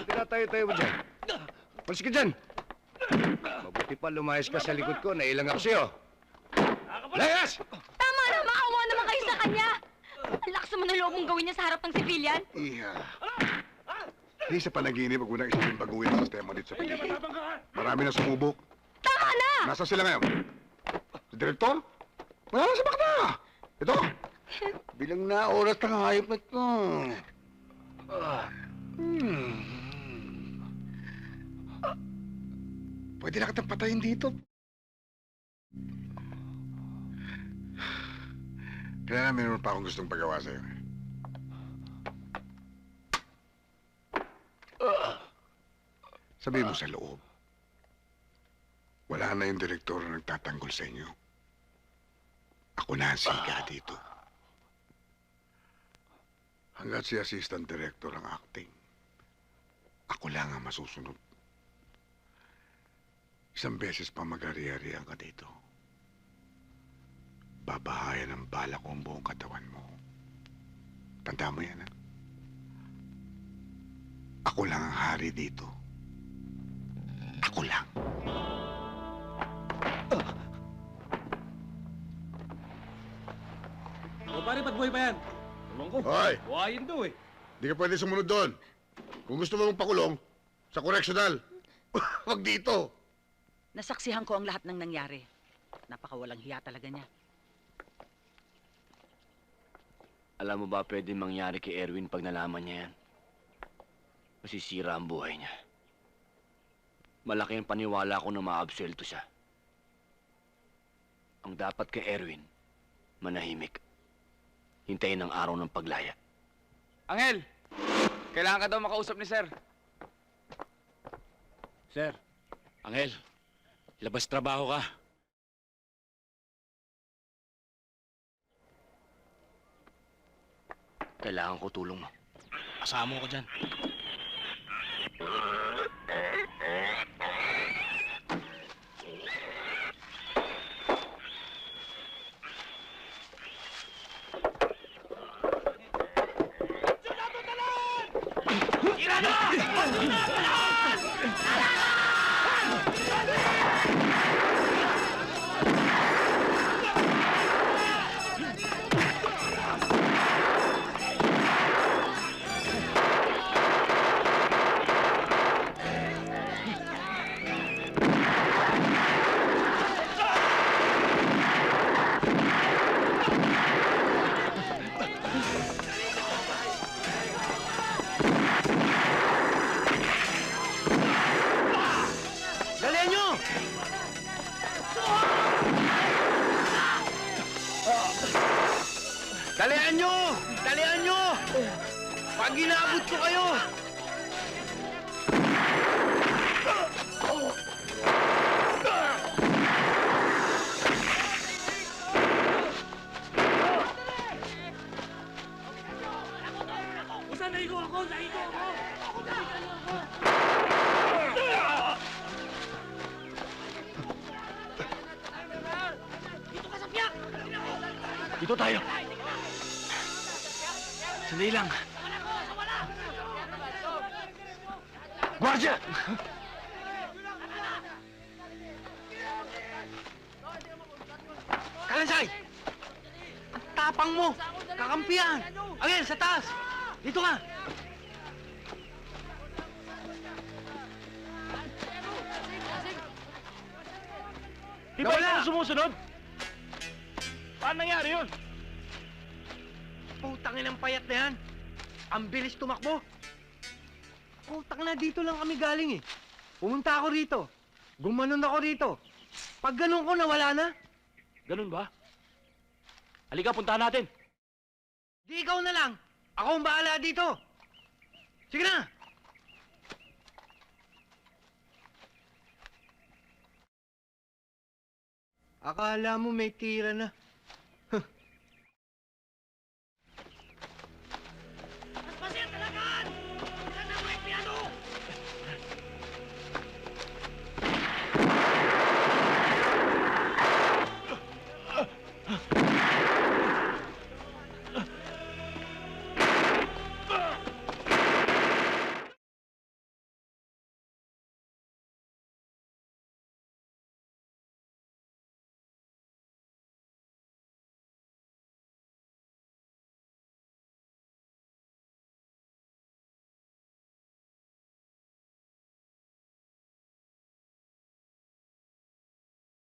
Tinatayo-tayo mo dyan. Malis ka dyan. Mabuti pa lumayas ka sa likod ko. Nailang ako sa'yo. Layas! Tama na! Maawa naman kayo sa kanya! Ang lakas naman ng loob mong gawin niya sa harap ng civilian. Iha. Hindi sa panaginip, wag mo nang isipin baguhin ang sistema dito sa paligid. Marami na sumubok. Tama na! Nasaan sila ngayon? Si Direktor? Wala na sa bakta! Ito! Bilang na oras ng hayop na ito. Pwede na kitang patayin dito. Kaya na meron pa akong gustong pagawa sa'yo. Sabi mo sa loob, wala na yung direktor na nagtatanggol sa inyo. Ako na ang siga dito. Hanggat si assistant director ang acting, ako lang ang masusunod. Isang beses pa mag-ari-arihan ka dito. Babahayan ng bala ko ang buong katawan mo. Tanda mo yan, ha? Ako lang ang hari dito. Ako lang. O pare, pagbuhay pa yan. Tulong ko. Hoy! Buhayin to eh. Di ka pwede sumunod doon. Kung gusto mo mong pakulong, sa correctional. Huwag dito. Nasaksihan ko ang lahat ng nangyari. Napakawalang hiya talaga niya. Alam mo ba pwede mangyari kay Erwin pag nalaman niya yan? Masisira ang buhay niya. Malaki ang paniwala ko na maabsuelto siya. Ang dapat kay Erwin, manahimik. Hintayin ang araw ng paglaya. Angel! Kailangan ka daw makausap ni Sir. Sir, Angel, labas trabaho ka. Kailangan ko tulong mo. Kasama ko dyan. Dalian nyo! Dalian nyo! Pag inabot ko kayo! Naigo ako! Dito tayo. Sandali lang. Guardia! Kalansay! Ang tapang mo! Kakampihan! Angel, sa taas! Dito ka! Di ba ikaw sumusunod? Paano nangyari yun? Putang inang payat na yan! Ang bilis tumakbo! Putang na, dito lang kami galing eh. Pumunta ako rito. Gumanon ako rito. Pag ganun ko, nawala na. Ganun ba? Halika, puntahan natin. Di ikaw na lang. Ako ang bahala dito. Sige na! Akala mo may tira na.